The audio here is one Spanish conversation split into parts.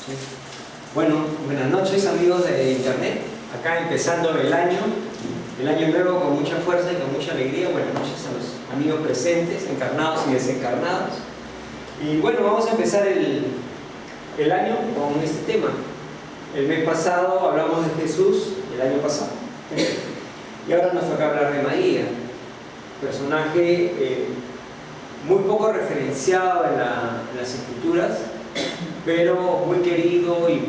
Sí. Bueno, buenas noches amigos de internet, acá empezando el año nuevo con mucha fuerza y con mucha alegría. Buenas noches a los amigos presentes, encarnados y desencarnados. Y bueno, vamos a empezar el año con este tema. El mes pasado hablamos de Jesús, el año pasado, y ahora nos toca hablar de María, personaje muy poco referenciado en las escrituras, pero muy querido y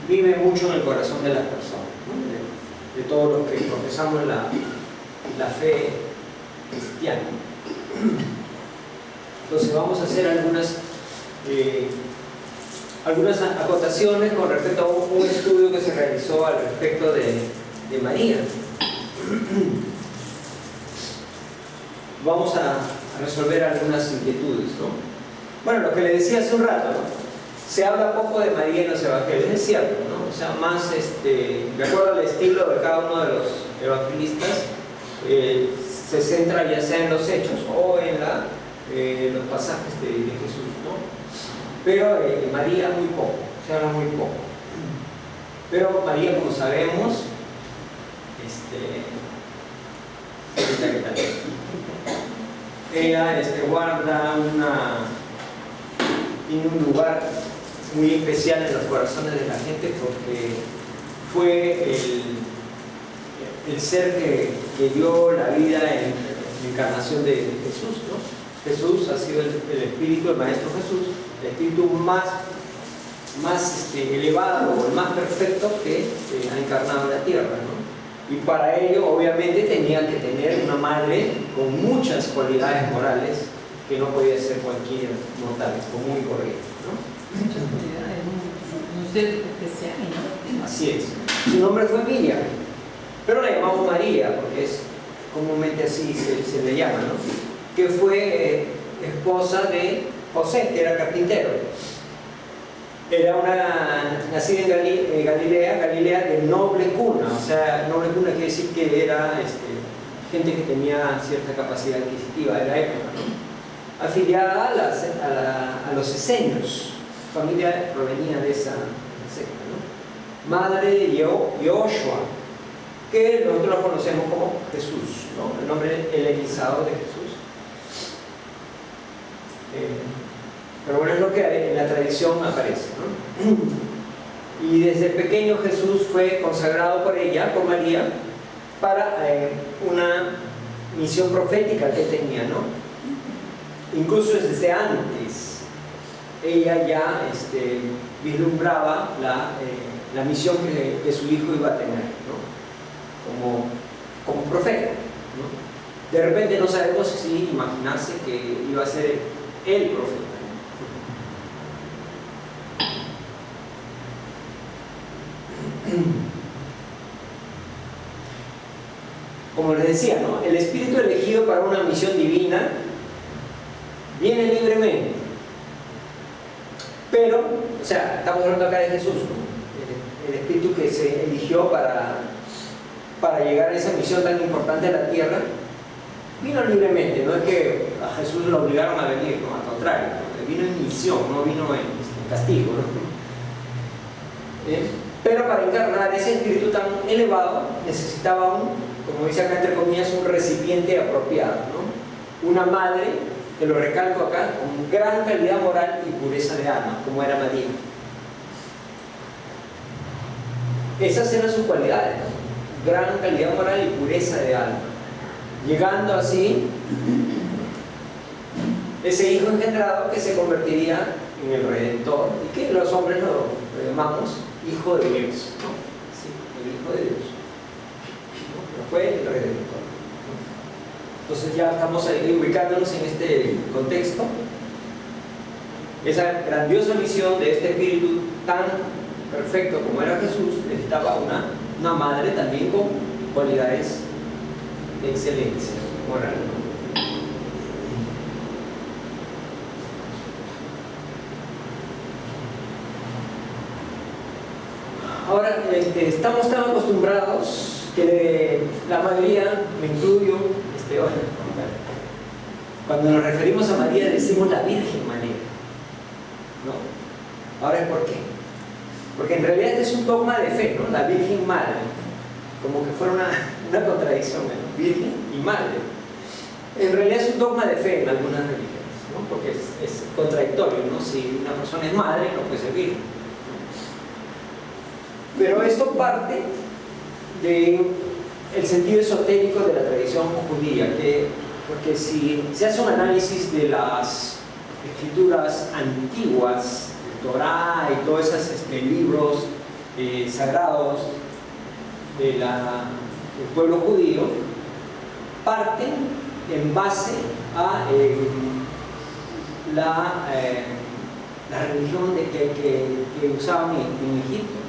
vive mucho en el corazón de las personas, ¿no? de todos los que profesamos la fe cristiana. Entonces vamos a hacer algunas acotaciones con respecto a un estudio que se realizó al respecto de María. Vamos a resolver algunas inquietudes, ¿no? Bueno, lo que le decía hace un rato, ¿no? Se habla poco de María en los evangelios, es cierto, ¿no? O sea, más de acuerdo al estilo de cada uno de los evangelistas, se centra ya sea en los hechos o en los pasajes de Jesús, ¿no? Pero María muy poco, se habla muy poco. Pero María, como sabemos, ella guarda tiene un lugar muy especial en los corazones de la gente, porque fue el ser que dio la vida en la encarnación de Jesús, ¿no? Jesús ha sido el Espíritu, el Maestro Jesús, el Espíritu más elevado, el más perfecto que ha encarnado en la tierra, ¿no? Y para ello, obviamente, tenía que tener una madre con muchas cualidades morales que no podía ser cualquier mortal, común y corriente, ¿no? Muchas cualidades, un ser especial, ¿no? Así es. Su nombre fue Miriam, pero la llamamos María, porque es comúnmente así se le llama, ¿no? Que fue esposa de José, que era carpintero. Era nacida en Galilea de noble cuna. O sea, noble cuna quiere decir que era gente que tenía cierta capacidad adquisitiva de la época, ¿no? Afiliada a los esenios, familia provenía de esa secta, ¿no? Madre de Yoshua, que nosotros lo conocemos como Jesús, ¿no? El nombre helenizado de Jesús. Pero bueno, es lo que en la tradición aparece, ¿no? Y desde pequeño Jesús fue consagrado por ella, por María, para una misión profética que tenía, ¿no? Incluso desde antes ella ya vislumbraba la misión que su hijo iba a tener, ¿no? Como profeta, ¿no? De repente no sabemos si imaginarse que iba a ser el profeta. Como les decía, ¿no? El espíritu elegido para una misión divina viene libremente, pero, o sea, estamos hablando acá de Jesús, ¿no? El espíritu que se eligió para llegar a esa misión tan importante a la tierra, vino libremente. No es que a Jesús lo obligaron a venir, ¿no? Al contrario, ¿no? Vino en misión, no vino en castigo, ¿no? Pero para encarnar ese espíritu tan elevado necesitaba como dice acá entre comillas, un recipiente apropiado, ¿no? Una madre, que lo recalco acá, con gran calidad moral y pureza de alma, como era María. Esas eran sus cualidades, ¿no? Gran calidad moral y pureza de alma, llegando así ese hijo engendrado que se convertiría en el Redentor, y que los hombres lo llamamos Hijo de Dios, ¿no? Sí, el Hijo de Dios, ¿no? Pero fue el Redentor, ¿no? Entonces ya estamos ahí ubicándonos en este contexto. Esa grandiosa misión de este espíritu tan perfecto como era Jesús necesitaba una madre también con cualidades de excelencia moral, ¿no? Ahora, estamos tan acostumbrados que la mayoría, me incluyo, cuando nos referimos a María decimos la Virgen María. ¿no? Ahora, ¿por qué? Porque en realidad este es un dogma de fe, ¿no? La Virgen Madre, como que fuera una contradicción, ¿no? Virgen y Madre. En realidad es un dogma de fe en algunas religiones, ¿no? Porque es contradictorio, ¿no? Si una persona es madre, no puede ser virgen, ¿no? Pero esto parte del sentido esotérico de la tradición judía, porque si se hace un análisis de las escrituras antiguas, el Torá y todos esos libros sagrados del pueblo judío, parten en base a la religión que usaban en Egipto,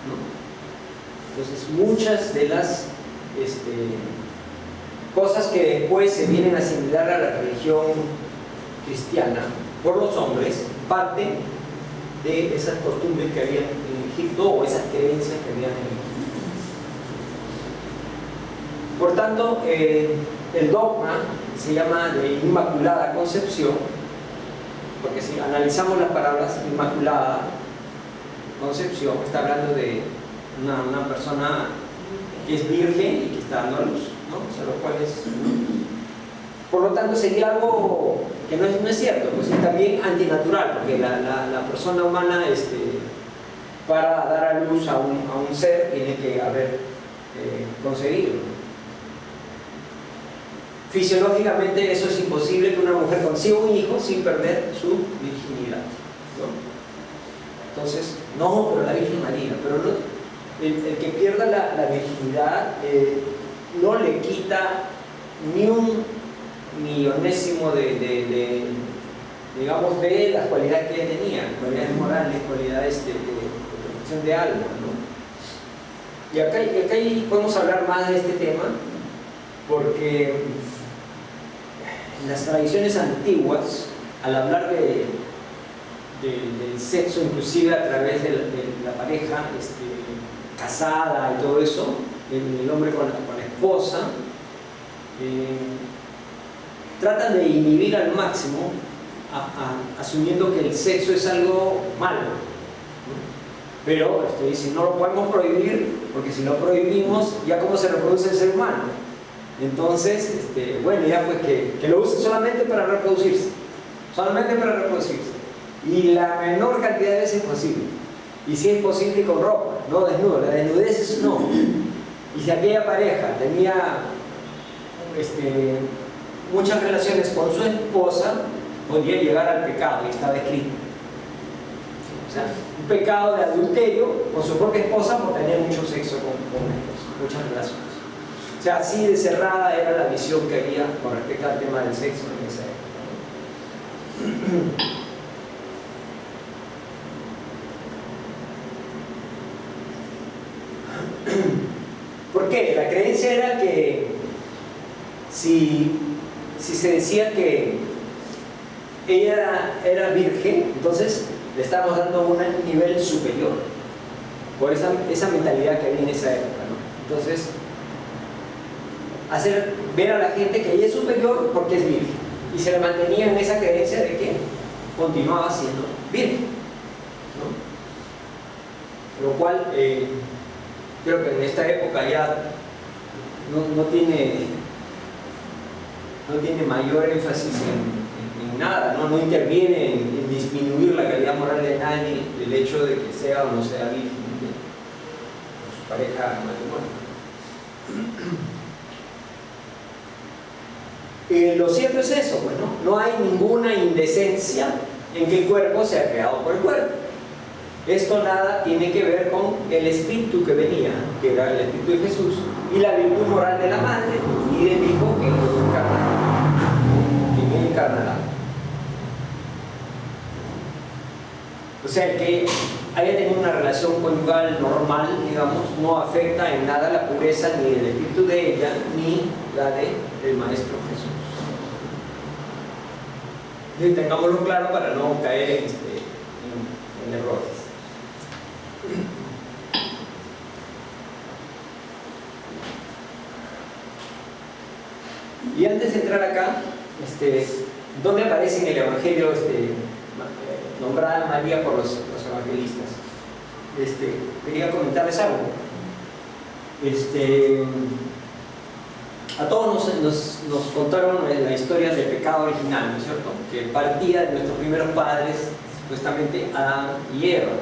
¿no? Entonces muchas de las cosas que después se vienen a asimilar a la religión cristiana por los hombres parten de esas costumbres que había en Egipto o esas creencias que había en Egipto. Por tanto, el dogma se llama de Inmaculada Concepción, porque si analizamos las palabras Inmaculada Concepción, está hablando de una persona que es virgen y que está dando a luz, ¿no? O sea, lo cual es, por lo tanto sería algo que no es cierto, pues es también antinatural, porque la persona humana para dar a luz a un ser tiene que haber concebido. Fisiológicamente eso es imposible, que una mujer conciba un hijo sin perder su virginidad, ¿no? Entonces, no, pero la Virgen María, pero no, el que pierda la virginidad no le quita ni un millonésimo digamos, de las cualidades que ella tenía, cualidades morales, cualidades de perfección de alma, ¿no? Y acá podemos hablar más de este tema, porque en las tradiciones antiguas, al hablar del sexo, inclusive a través de la pareja casada y todo eso, el hombre con la esposa, tratan de inhibir al máximo, asumiendo que el sexo es algo malo, ¿no? Pero dicen, no lo podemos prohibir, porque si lo prohibimos, ya cómo se reproduce el ser humano. Entonces, bueno, ya pues que lo usen solamente para reproducirse, y la menor cantidad de veces posible, y si es posible con ropa, no desnudo. La desnudez es no. Y si aquella pareja tenía muchas relaciones con su esposa, podía llegar al pecado, y estaba escrito. O sea, un pecado de adulterio con su propia esposa por tener mucho sexo con la esposa, muchas relaciones. O sea, así de cerrada era la visión que había con respecto al tema del sexo en esa época. ¿Por qué? La creencia era que si se decía que ella era virgen, entonces le estábamos dando un nivel superior, por esa mentalidad que había en esa época, ¿no? Entonces, hacer ver a la gente que ella es superior porque es virgen, y se le mantenía en esa creencia de que continuaba siendo virgen, ¿no? Lo cual creo que en esta época ya no tiene mayor énfasis en nada, no interviene en disminuir la calidad moral de nadie el hecho de que sea o no sea virgen, ¿no? Su pareja de matrimonio. Lo cierto es eso, pues, ¿no? No hay ninguna indecencia en que el cuerpo sea creado por el cuerpo. Esto nada tiene que ver con el espíritu que venía, que era el espíritu de Jesús, y la virtud moral de la madre y del hijo que encarnará. O sea, el que haya tenido una relación conyugal normal, digamos, no afecta en nada la pureza ni del espíritu de ella, ni la del Maestro Jesús. Y tengámoslo claro para no caer en errores. Y antes de entrar acá, ¿dónde aparece en el Evangelio nombrada María por los evangelistas. Quería comentarles algo. A todos nos contaron la historia del pecado original, ¿no es cierto? Que partía de nuestros primeros padres, supuestamente Adán y Eva,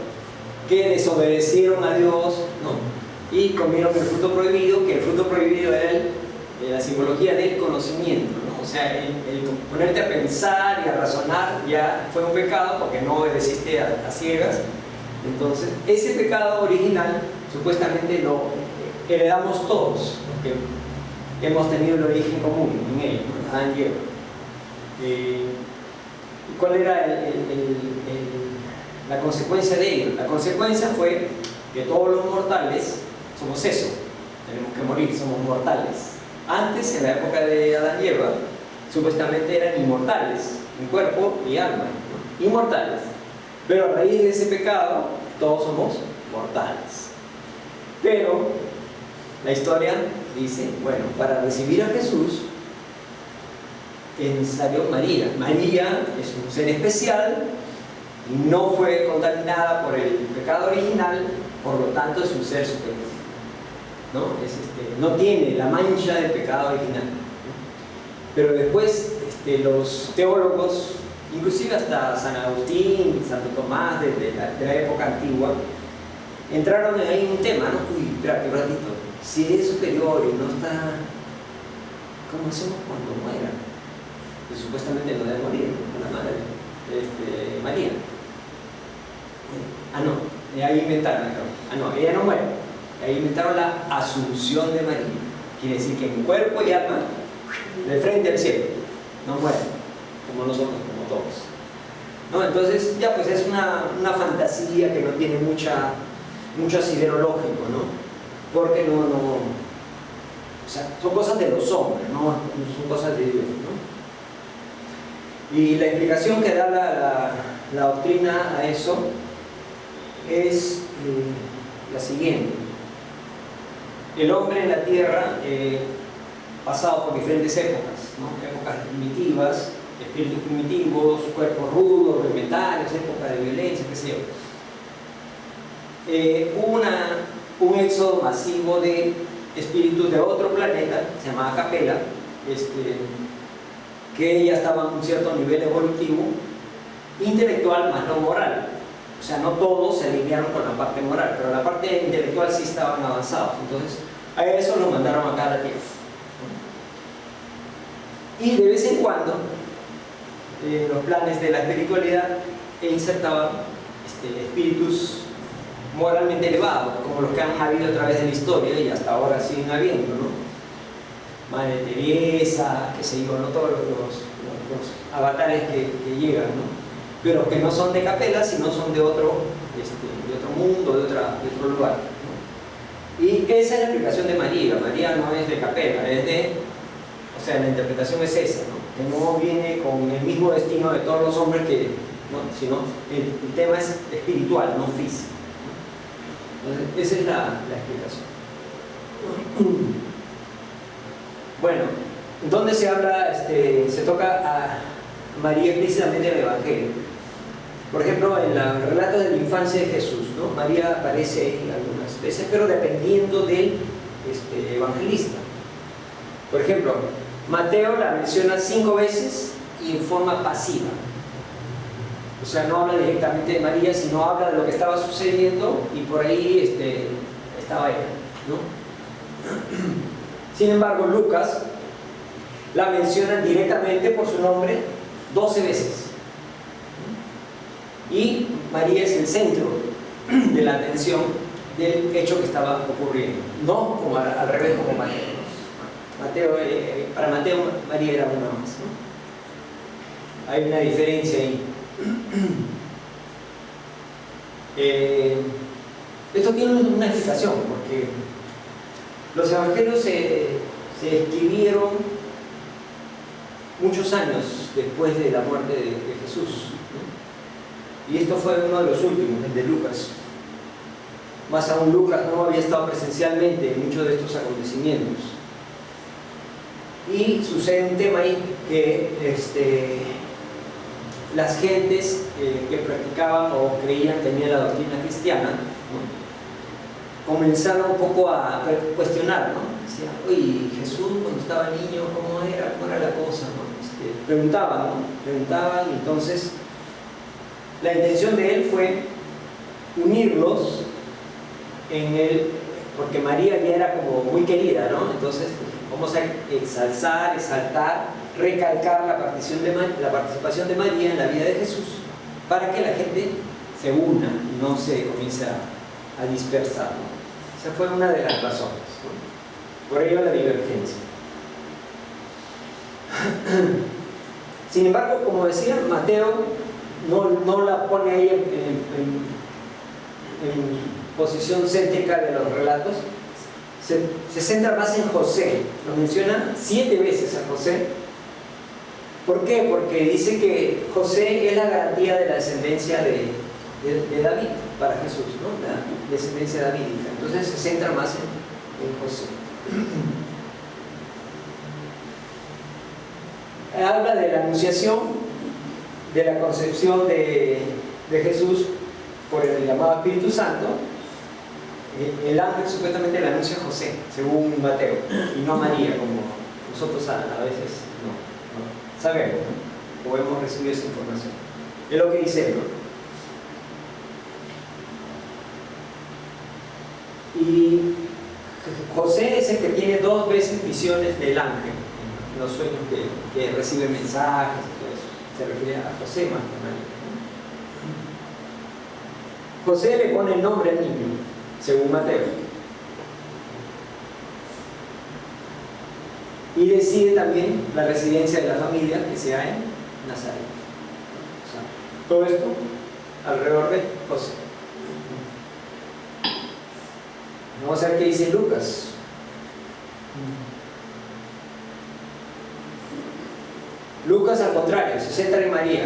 que desobedecieron a Dios, ¿no? Y comieron el fruto prohibido, que el fruto prohibido era la simbología del conocimiento, ¿no? O sea, el ponerte a pensar y a razonar ya fue un pecado porque no obedeciste a ciegas. Entonces, ese pecado original supuestamente lo heredamos todos, porque hemos tenido el origen común en él, ¿no? Adán y Eva. ¿Cuál era la consecuencia de ello? La consecuencia fue que todos los mortales somos eso, tenemos que morir, somos mortales. Antes, en la época de Adán y Eva, supuestamente eran inmortales, en cuerpo y alma, ¿no? Inmortales. Pero a raíz de ese pecado, todos somos mortales. Pero la historia dice, bueno, para recibir a Jesús es necesario María. María es un ser especial, no fue contaminada por el pecado original, por lo tanto es un ser superior, ¿no? No tiene la mancha del pecado original. Pero después los teólogos, inclusive hasta San Agustín, Santo Tomás, de la época antigua, entraron ahí en un tema, ¿no? Uy, espera un ratito, si es superior y no está, ¿cómo hacemos cuando muera? Pues supuestamente no debe morir, la madre, María. No, ahí inventaron, no, ella no muere. Ahí inventaron la asunción de María. Quiere decir que en cuerpo y alma, de frente al cielo, no muere, como nosotros, como todos, ¿no? Entonces, ya pues es una fantasía que no tiene mucho asidero lógico, ¿no? Porque o sea, son cosas de los hombres, no son cosas de Dios, ¿no? Y la explicación que da la doctrina a eso es la siguiente. El hombre en la tierra pasado por diferentes épocas, ¿no? Épocas primitivas, espíritus primitivos, cuerpos rudos, rudimentarios, épocas de violencia, qué sé yo. Hubo un éxodo masivo de espíritus de otro planeta, se llamaba Capella, que ya estaban a un cierto nivel evolutivo, intelectual más no moral. O sea, no todos se alinearon con la parte moral, pero la parte intelectual sí estaban avanzados. Entonces, a eso lo mandaron acá a la tierra. Y de vez en cuando, los planes de la espiritualidad insertaban espíritus moralmente elevados, como los que han habido a través de la historia y hasta ahora siguen habiendo, ¿no? Madre Teresa, qué sé yo, ¿no? Todos los avatares que llegan, ¿no? Pero que no son de Capella, sino son de otro mundo, de otro lugar, ¿no? Y esa es la explicación de María. María no es de Capella, o sea, la interpretación es esa, ¿no? Que no viene con el mismo destino de todos los hombres, ¿no? Sino el tema es espiritual, no físico, ¿no? Entonces, esa es la explicación. Bueno, ¿dónde se habla, se toca a María explícitamente en el Evangelio? Por ejemplo, en el relato de la infancia de Jesús, ¿no? María aparece ahí algunas veces, pero dependiendo del evangelista. Por ejemplo, Mateo la menciona 5 veces y en forma pasiva. O sea, no habla directamente de María, sino habla de lo que estaba sucediendo y por ahí estaba ella, ¿no? Sin embargo, Lucas la menciona directamente por su nombre 12 veces. Y María es el centro de la atención del hecho que estaba ocurriendo, no como al revés como Mateo. Para Mateo, María era una más, ¿no? Hay una diferencia ahí. Esto tiene una explicación, porque los evangelios se escribieron muchos años después de la muerte de Jesús, ¿no? Y esto fue uno de los últimos, el de Lucas. Más aún, Lucas no había estado presencialmente en muchos de estos acontecimientos. Y sucede un tema ahí que las gentes que practicaban o creían, tenían la doctrina cristiana, ¿no? Comenzaron un poco a cuestionar, ¿no? Decían, oye, Jesús cuando estaba niño, ¿cómo era la cosa, ¿no? Preguntaban, ¿no? Preguntaban, y entonces la intención de él fue unirlos en él, porque María ya era como muy querida, ¿no? Entonces vamos a exaltar, recalcar la participación de María en la vida de Jesús, para que la gente se una y no se comience a dispersar, ¿no? Esa fue una de las razones, ¿no? Por ello la divergencia. Sin embargo, como decía, Mateo no la pone ahí en posición céntrica de los relatos. Se centra más en José. Lo menciona 7 veces a José. ¿Por qué? Porque dice que José es la garantía de la descendencia de David para Jesús, ¿no? La descendencia davídica. Entonces se centra más en José. Habla de la anunciación, de la concepción de Jesús por el llamado Espíritu Santo. El ángel supuestamente le anuncia a José, según Mateo, y no a María, como nosotros a veces no sabemos, ¿no? Podemos recibir esa información. Es lo que dice él, ¿no? Y José es el que tiene 2 veces visiones del ángel, en los sueños que recibe mensajes y todo eso. Se refiere a José más que a María, ¿no? José le pone el nombre al niño, según Mateo, y decide también la residencia de la familia que sea en Nazaret. O sea, todo esto alrededor de José. Vamos a ver qué dice Lucas. Lucas, al contrario, se centra en María.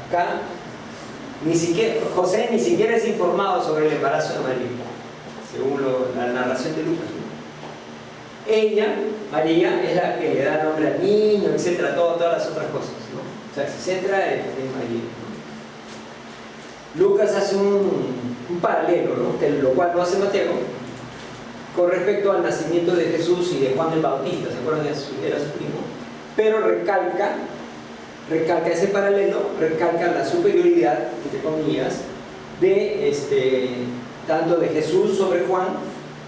Acá José ni siquiera es informado sobre el embarazo de María, según la narración de Lucas. Ella, María, es la que le da nombre al niño, etcétera, todas las otras cosas, ¿no? O sea, se centra en María, ¿no? Lucas hace un paralelo, ¿no? Lo cual no hace Mateo, con respecto al nacimiento de Jesús y de Juan el Bautista. ¿Se acuerdan? Era su primo, pero recalca ese paralelo, recalca la superioridad, entre comillas, de tanto de Jesús sobre Juan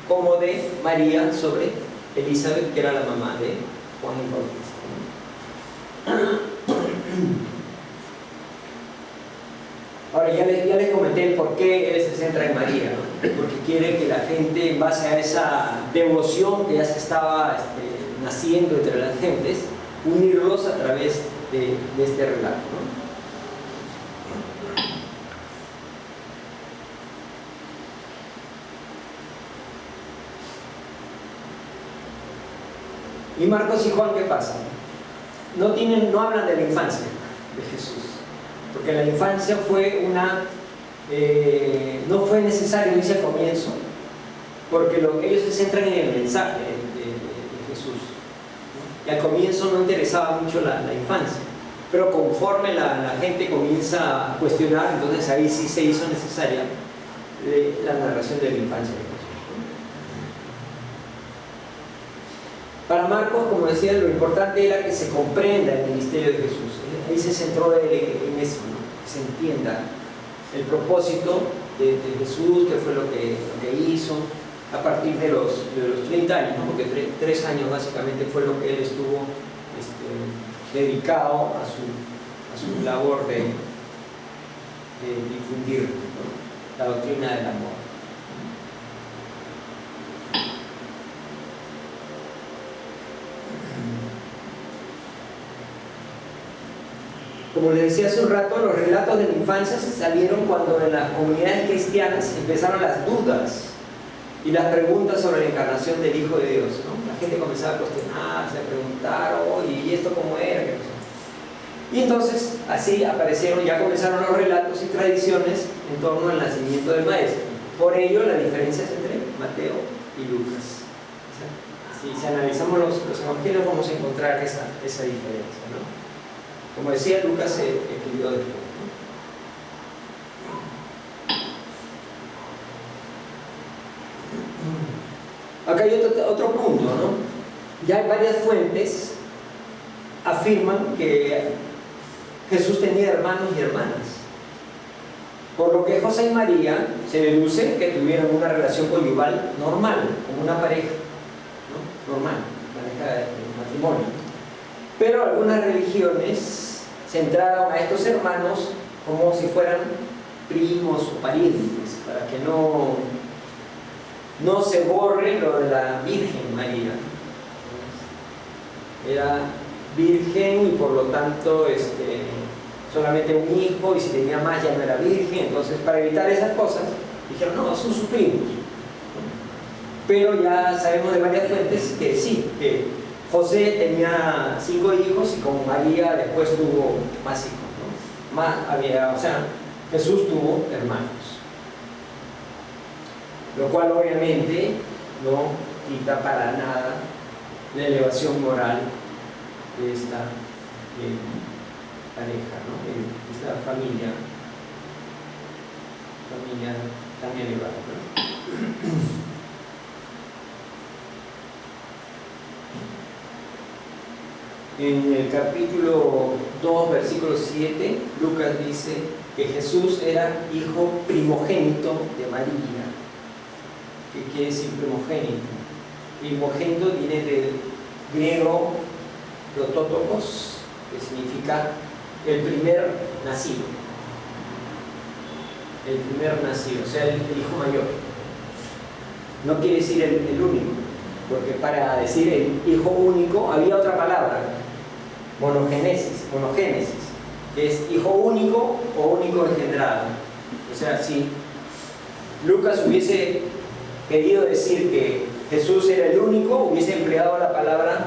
como de María sobre Elizabeth, que era la mamá de Juan el Bautista. Ahora ya les comenté el por qué él se centra en María, ¿no? Porque quiere que la gente, en base a esa devoción que ya se estaba naciendo entre las gentes, unirlos a través de este relato, ¿no? Y Marcos y Juan, ¿qué pasa? No hablan de la infancia de Jesús, porque la infancia fue no fue necesario, dice al comienzo, porque ellos se centran en el mensaje de Jesús, ¿no? Y al comienzo no interesaba mucho la infancia, pero conforme la gente comienza a cuestionar, entonces ahí sí se hizo necesaria la narración de la infancia de Jesús. Para Marcos, como decía, lo importante era que se comprenda el ministerio de Jesús. Ahí se centró en eso, ¿no? Que se entienda el propósito de Jesús, qué fue lo que hizo a partir de los 30 años, ¿no? Porque 3 años básicamente fue lo que él estuvo dedicado a su labor de difundir, ¿no? La doctrina del amor. Como les decía hace un rato, los relatos de la infancia salieron cuando en las comunidades cristianas empezaron las dudas y las preguntas sobre la encarnación del Hijo de Dios, ¿no? La gente comenzaba a cuestionarse, a preguntar, oye, ¿y esto cómo era? Y entonces así ya comenzaron los relatos y tradiciones en torno al nacimiento del Maestro. Por ello la diferencia es entre Mateo y Lucas. Si analizamos los evangelios vamos a encontrar esa diferencia, ¿no? Como decía, Lucas se escribió después, ¿no? Acá hay otro punto, ¿no? Ya hay varias fuentes afirman que Jesús tenía hermanos y hermanas. Por lo que José y María se deduce que tuvieron una relación conyugal normal, como una pareja, ¿no? Normal, pareja de matrimonio. Pero algunas religiones centraron a estos hermanos como si fueran primos o parientes, para que no se borre lo de la Virgen María. Era virgen y por lo tanto solamente un hijo, y si tenía más ya no era virgen. Entonces, para evitar esas cosas, dijeron, no, son sus primos. Pero ya sabemos de varias fuentes que sí, que José tenía 5 hijos y con María después tuvo más hijos, ¿no? O sea, Jesús tuvo hermanos. Lo cual obviamente no quita para nada la elevación moral de esta pareja, ¿no? De esta familia tan elevada, ¿no? En el capítulo 2, versículo 7, Lucas dice que Jesús era hijo primogénito de María. ¿Qué quiere decir primogénito? Primogénito viene del griego prototokos, que significa el primer nacido. El primer nacido, o sea, el hijo mayor. No quiere decir el único, porque para decir el hijo único había otra palabra, monogénesis, que es hijo único o único engendrado. O sea, si Lucas hubiese querido decir que Jesús era el único, hubiese empleado la palabra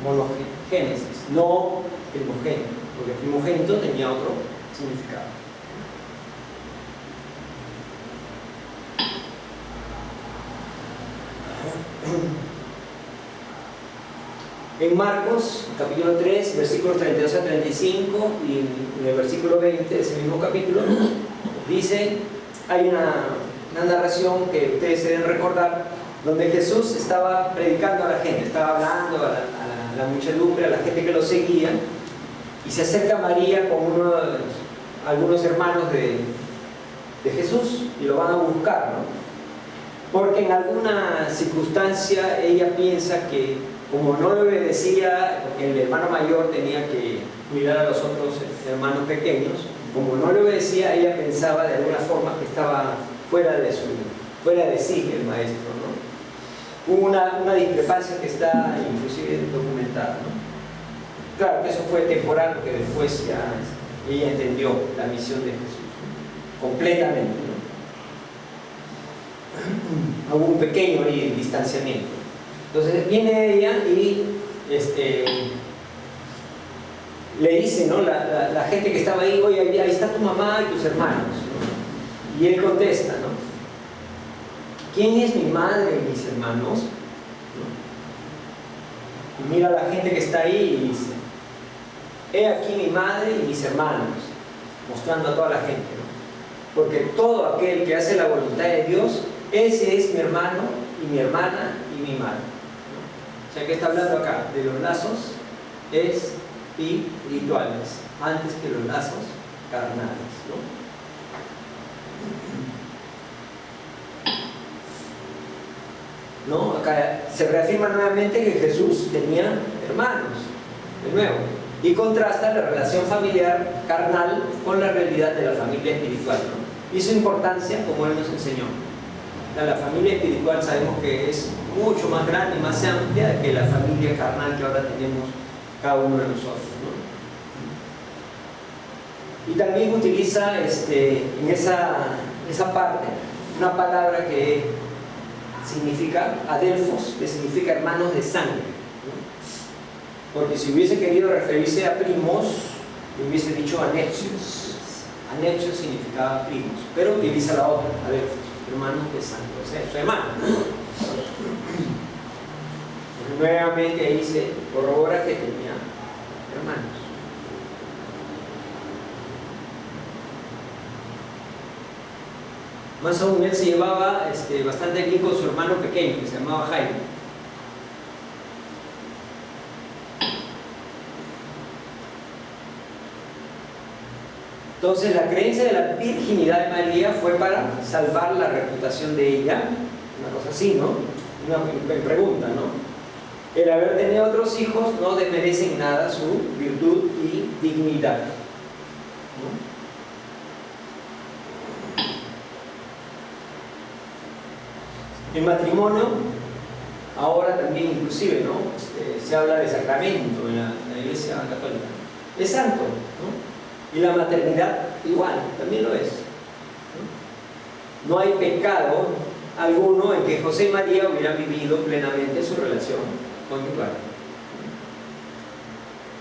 monogénesis, no primogénito, porque primogénito tenía otro significado. En Marcos, capítulo 3, versículos 32 a 35, y en el versículo 20 de ese mismo capítulo, dice, hay una narración que ustedes se deben recordar, donde Jesús estaba predicando a la gente, estaba hablando a la muchedumbre, a la gente que lo seguía, y se acerca María con algunos hermanos de Jesús, y lo van a buscar, ¿no? Porque en alguna circunstancia ella piensa que, como no le obedecía, porque el hermano mayor tenía que cuidar a los otros hermanos pequeños, como no le obedecía, ella pensaba de alguna forma que estaba fuera de sí el maestro, ¿no? Hubo una discrepancia que está inclusive documentada, ¿no? Claro que eso fue temporal, porque después ya ella entendió la misión de Jesús, ¿no? Completamente, ¿no? Hubo un pequeño distanciamiento. Entonces viene ella y le dice, ¿no? la gente que estaba ahí, oye, ahí está tu mamá y tus hermanos, ¿no? Y él contesta, ¿no? ¿Quién es mi madre y mis hermanos? ¿No? Y mira a la gente que está ahí y dice, he aquí mi madre y mis hermanos, mostrando a toda la gente, ¿no? Porque todo aquel que hace la voluntad de Dios, ese es mi hermano y mi hermana y mi madre, ¿no? O sea que está hablando acá de los lazos espirituales antes que los lazos carnales, ¿no? Acá se reafirma nuevamente que Jesús tenía hermanos, de nuevo, y contrasta la relación familiar carnal con la realidad de la familia espiritual, ¿no? Y su importancia, como Él nos enseñó. La familia espiritual sabemos que es mucho más grande y más amplia que la familia carnal que ahora tenemos cada uno de nosotros, ¿no? Y también utiliza en esa parte una palabra que significa adelfos, que significa hermanos de sangre, ¿no? Porque si hubiese querido referirse a primos, le hubiese dicho anexos. Anexos significaba primos, pero utiliza la otra, adelfos, hermanos de sangre, o sea, su hermano. Nuevamente ahí se corrobora que tenía hermanos. Más aún, él se llevaba bastante bien con su hermano pequeño, que se llamaba Jaime. Entonces, la creencia de la virginidad de María fue para salvar la reputación de ella, una cosa así, ¿no? Una pregunta, ¿no? El haber tenido otros hijos no desmerece en nada su virtud y dignidad, ¿no? El matrimonio, ahora también inclusive, ¿no? Se habla de sacramento en la Iglesia Católica. Es santo, ¿no? Y la maternidad igual, también lo es. No hay pecado alguno en que José y María hubieran vivido plenamente su relación conyugal.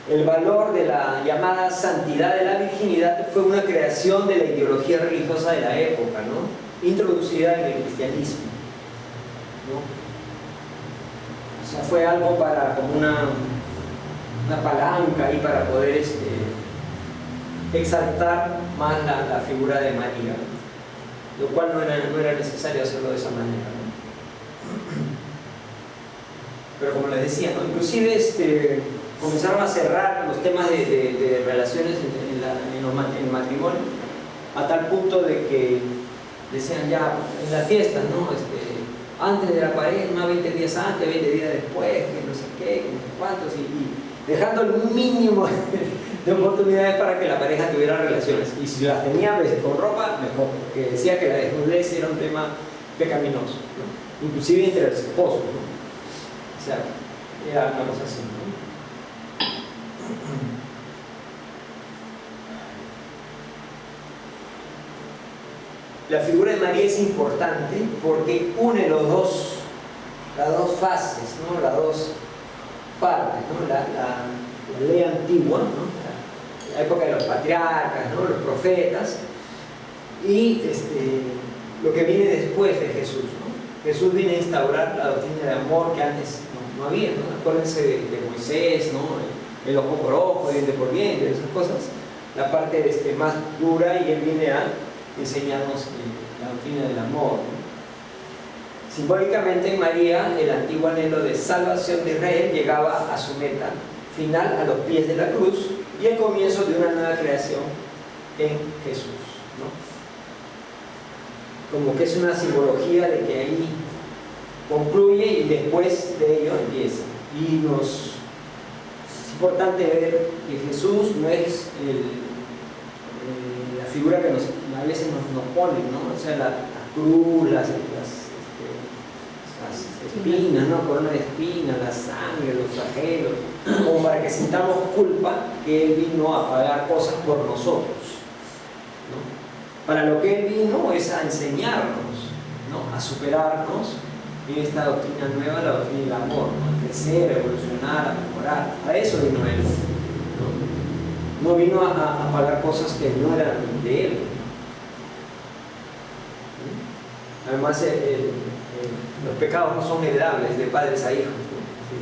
El valor de la llamada santidad de la virginidad fue una creación de la ideología religiosa de la época, ¿no? Introducida en el cristianismo, ¿no? O sea, fue algo para, como una palanca ahí para poder exaltar más la figura de María, lo cual no era necesario hacerlo de esa manera, ¿no? Pero como les decía, ¿no? Inclusive comenzaron a cerrar los temas de relaciones en el matrimonio, a tal punto de que decían ya en las fiestas, ¿no? Antes de la pareja, 20 días antes, 20 días después, que no sé qué, que no sé cuántos, y dejando el mínimo de oportunidades para que la pareja tuviera relaciones. Y si las tenía con ropa, mejor, porque decía que la desnudez era un tema pecaminoso, ¿no? Inclusive entre los esposos, ¿no? O sea, era una cosa así, ¿no? La figura de María es importante porque une las dos fases, ¿no? Las dos partes, ¿no? La ley antigua, ¿no? La época de los patriarcas, ¿no? Los profetas, y lo que viene después de Jesús, ¿no? Jesús viene a instaurar la doctrina de amor que antes no había, ¿no? Acuérdense de Moisés, ¿no? El ojo por ojo, diente por diente, esas cosas, la parte más dura, y él viene a enseñarnos la doctrina del amor, ¿no? Simbólicamente en María, el antiguo anhelo de salvación de Israel llegaba a su meta final a los pies de la cruz y el comienzo de una nueva creación en Jesús, ¿no? Como que es una simbología de que ahí concluye y después de ello empieza. Y es importante ver que Jesús no es la figura que a veces nos ponen, ¿no? O sea, la cruz, las espinas, ¿no? Corona de espinas, la sangre, los flagelos, como para que sintamos culpa que Él vino a pagar cosas por nosotros, ¿no? Para lo que Él vino es a enseñarnos, ¿no? A superarnos en esta doctrina nueva, la doctrina del amor, ¿no? A crecer, a evolucionar, a mejorar. A eso vino Él, ¿no? No vino a pagar cosas que no eran de Él. Además, los pecados no son heredables de padres a hijos, ¿no? Sí.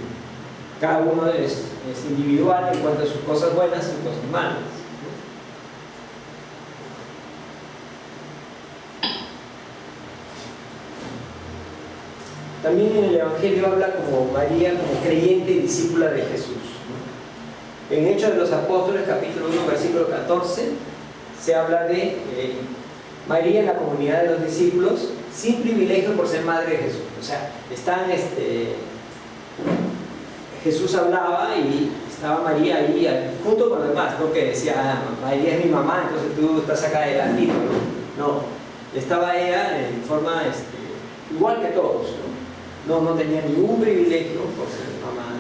Cada uno es individual en cuanto a sus cosas buenas y cosas malas, ¿no? También en el Evangelio habla como María, como creyente y discípula de Jesús, ¿no? En Hechos de los Apóstoles, capítulo 1, versículo 14, se habla de María en la comunidad de los discípulos, sin privilegio por ser madre de Jesús. O sea, Jesús hablaba y estaba María ahí junto con los demás, no que decía, María es mi mamá, entonces tú estás acá adelantito, ¿no? Estaba ella en forma igual que todos, ¿no? No tenía ningún privilegio por ser mamá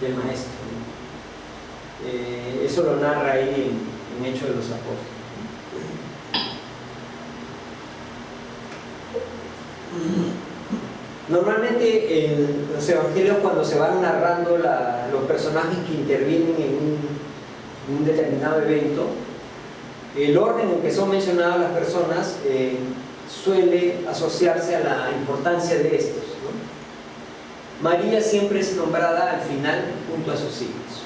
del maestro, ¿no? Eso lo narra ahí en Hechos de los Apóstoles. Normalmente en los evangelios, cuando se van narrando los personajes que intervienen en un determinado evento, el orden en que son mencionadas las personas suele asociarse a la importancia de estos, ¿no? María siempre es nombrada al final junto a sus hijos,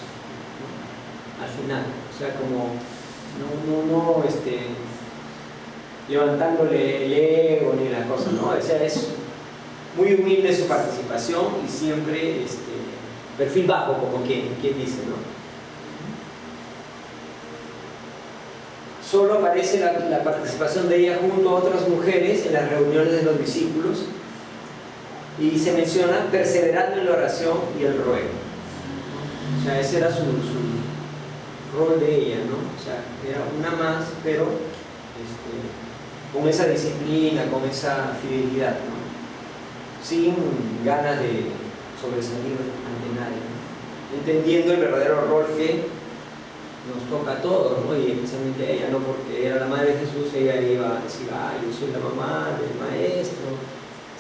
¿no? Al final, o sea, como levantándole el ego ni la cosa, ¿no? O sea, es muy humilde su participación y siempre perfil bajo, como quien dice, ¿no? Solo aparece la participación de ella junto a otras mujeres en las reuniones de los discípulos y se menciona perseverando en la oración y el ruego. O sea, ese era su rol de ella, ¿no? O sea, era una más, pero con esa disciplina, con esa fidelidad, ¿no? Sin ganas de sobresalir ante nadie, ¿no? Entendiendo el verdadero rol que nos toca a todos, ¿no? Y especialmente a ella, ¿no? Porque era la madre de Jesús, ella iba a decir, yo soy la mamá del maestro,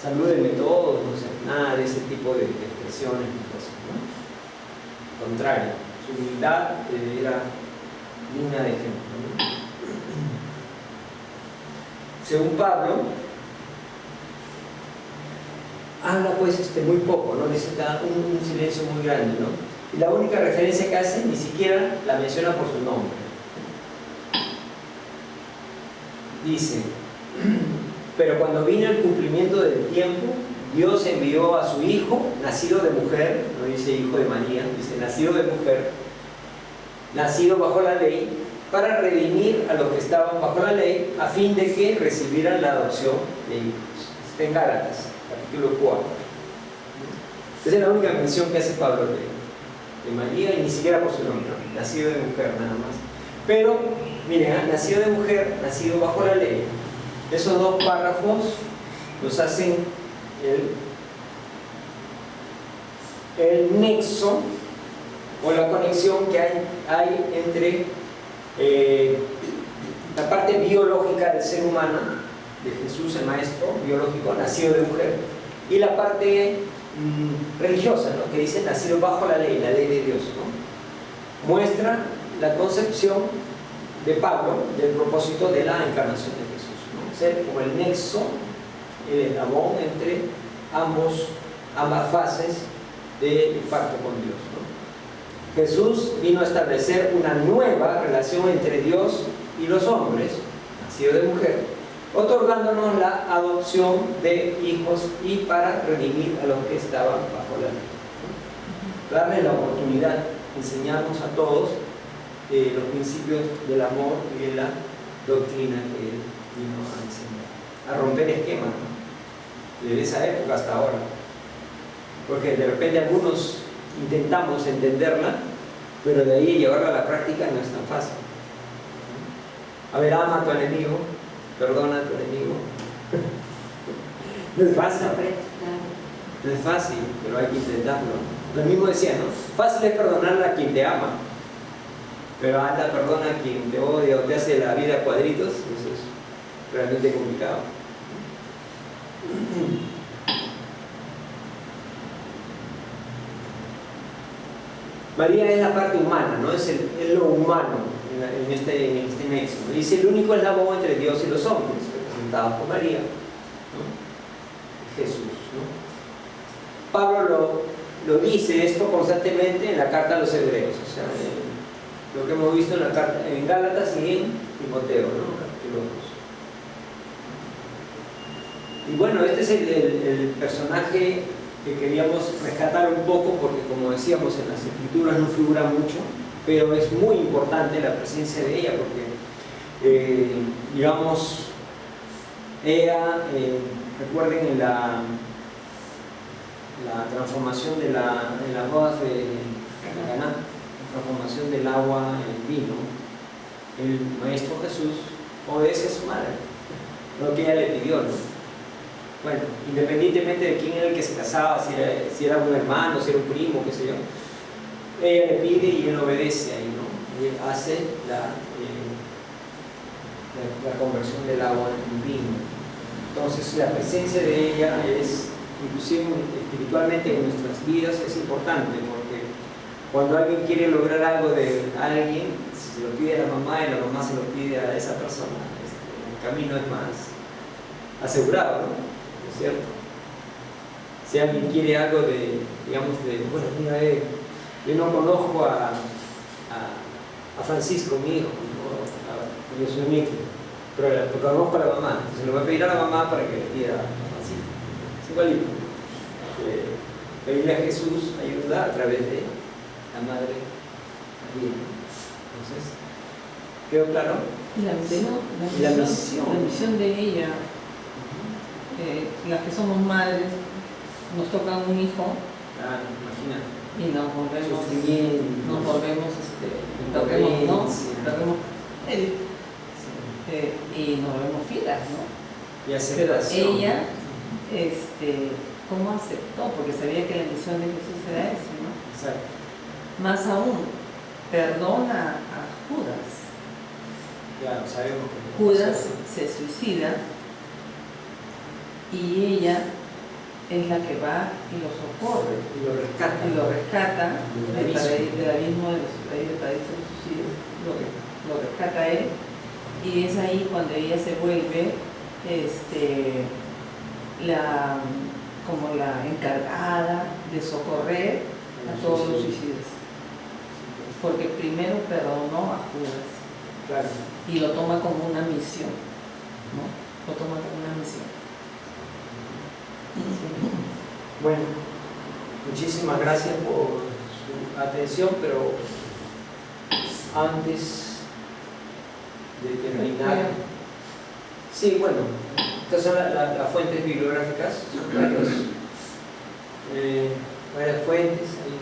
salúdenme todos, no sé, nada de ese tipo de expresiones ni cosas, ¿no? Al contrario, su humildad era digna de ejemplo, ¿no? Según Pablo, habla pues muy poco, ¿no? Dice un silencio muy grande, ¿no? Y la única referencia que hace ni siquiera la menciona por su nombre. Dice, pero cuando vino el cumplimiento del tiempo, Dios envió a su hijo, nacido de mujer, no dice hijo de María, dice nacido de mujer, nacido bajo la ley, para redimir a los que estaban bajo la ley, a fin de que recibieran la adopción de hijos. Está en Gálatas, capítulo 4. Esa es la única mención que hace Pablo de María, y ni siquiera por su nombre, ¿no? Nacido de mujer nada más. Pero, miren, nacido de mujer, nacido bajo la ley. Esos dos párrafos nos hacen el nexo o la conexión que hay entre la parte biológica del ser humano, de Jesús, el maestro biológico, nacido de mujer, y la parte religiosa, ¿no? Que dice nacido bajo la ley de Dios, ¿no? Muestra la concepción de Pablo del propósito de la encarnación de Jesús, ¿no? Ser como el nexo, el eslabón entre ambas fases del pacto con Dios, ¿no? Jesús vino a establecer una nueva relación entre Dios y los hombres, nacido de mujer, otorgándonos la adopción de hijos y para redimir a los que estaban bajo la ley. Darle la oportunidad, enseñarnos a todos los principios del amor y de la doctrina que Él vino a enseñar, a romper esquemas, ¿no? Desde esa época hasta ahora. Porque de repente algunos intentamos entenderla, pero de ahí llevarla a la práctica no es tan fácil. A ver, ama a tu enemigo, perdona a tu enemigo. No es fácil, no es fácil, pero hay que intentarlo. Lo mismo decía, ¿no? Fácil es perdonar a quien te ama, pero anda, perdona a quien te odia o te hace la vida a cuadritos, eso es realmente complicado. María es la parte humana, ¿no? Es lo humano en este nexo, ¿no? Y es el único eslabón entre Dios y los hombres, representado por María, ¿no? Jesús, ¿no? Pablo lo dice esto constantemente en la carta a los hebreos, o sea, lo que hemos visto en la carta en Gálatas y en Timoteo, ¿no? Capítulo 2. Y bueno, este es el personaje que queríamos rescatar un poco, porque como decíamos en las escrituras no figura mucho, pero es muy importante la presencia de ella, porque digamos, ella, recuerden en la transformación de las bodas de Caná, la transformación del agua en vino, el Maestro Jesús obedece a su madre, lo que ella le pidió, ¿no? Bueno, independientemente de quién era el que se casaba, si era un hermano, si era un primo, qué sé yo, ella le pide y él obedece ahí, ¿no? Y él hace la conversión del agua en vino. Entonces la presencia de ella es, inclusive espiritualmente en nuestras vidas, es importante, porque cuando alguien quiere lograr algo de alguien, si se lo pide a la mamá y la mamá se lo pide a esa persona, el camino es más asegurado, ¿no? ¿No es cierto? Si alguien quiere algo bueno, mira, yo no conozco a Francisco, mi hijo, ¿no? Yo soy mi hijo. Pero porque vamos con la mamá, entonces le voy a pedir a la mamá para que le pida así. Es igualito. Pedirle a Jesús ayuda a través de la Madre María. Entonces, ¿quedó claro? La misión de ella, las que somos madres, nos toca un hijo. Imagínate. Y nos volvemos, y nos volvemos filas, ¿no? Y aceptación. Pero ella, ¿cómo aceptó? Porque sabía que la misión de Jesús era esa, ¿no? Exacto. Más aún, perdona a Judas. Claro, sabemos que Judas se suicida y ella es la que va y lo socorre. Y lo rescata. Del abismo de los suicidios. Lo rescata a él. Y es ahí cuando ella se vuelve como la encargada de socorrer a todos los suicidios. Porque primero perdonó a Judas. Claro. Y lo toma como una misión, ¿no? Lo toma como una misión. Sí. Bueno, muchísimas gracias por su atención, pero antes de terminar, sí, bueno, estas son las fuentes bibliográficas, son varias fuentes ahí.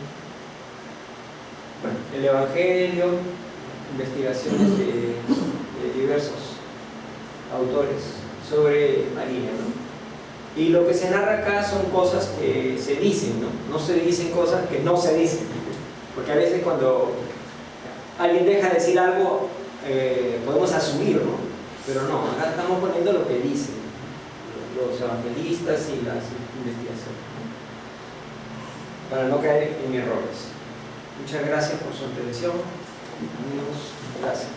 Bueno, el Evangelio, investigaciones de diversos autores sobre María, ¿no? Y lo que se narra acá son cosas que se dicen, ¿no? No se dicen cosas que no se dicen, porque a veces cuando alguien deja de decir algo podemos asumirlo, pero no, acá estamos poniendo lo que dicen los evangelistas y las investigaciones, ¿no? Para no caer en errores. Muchas gracias por su atención. Amigos, gracias.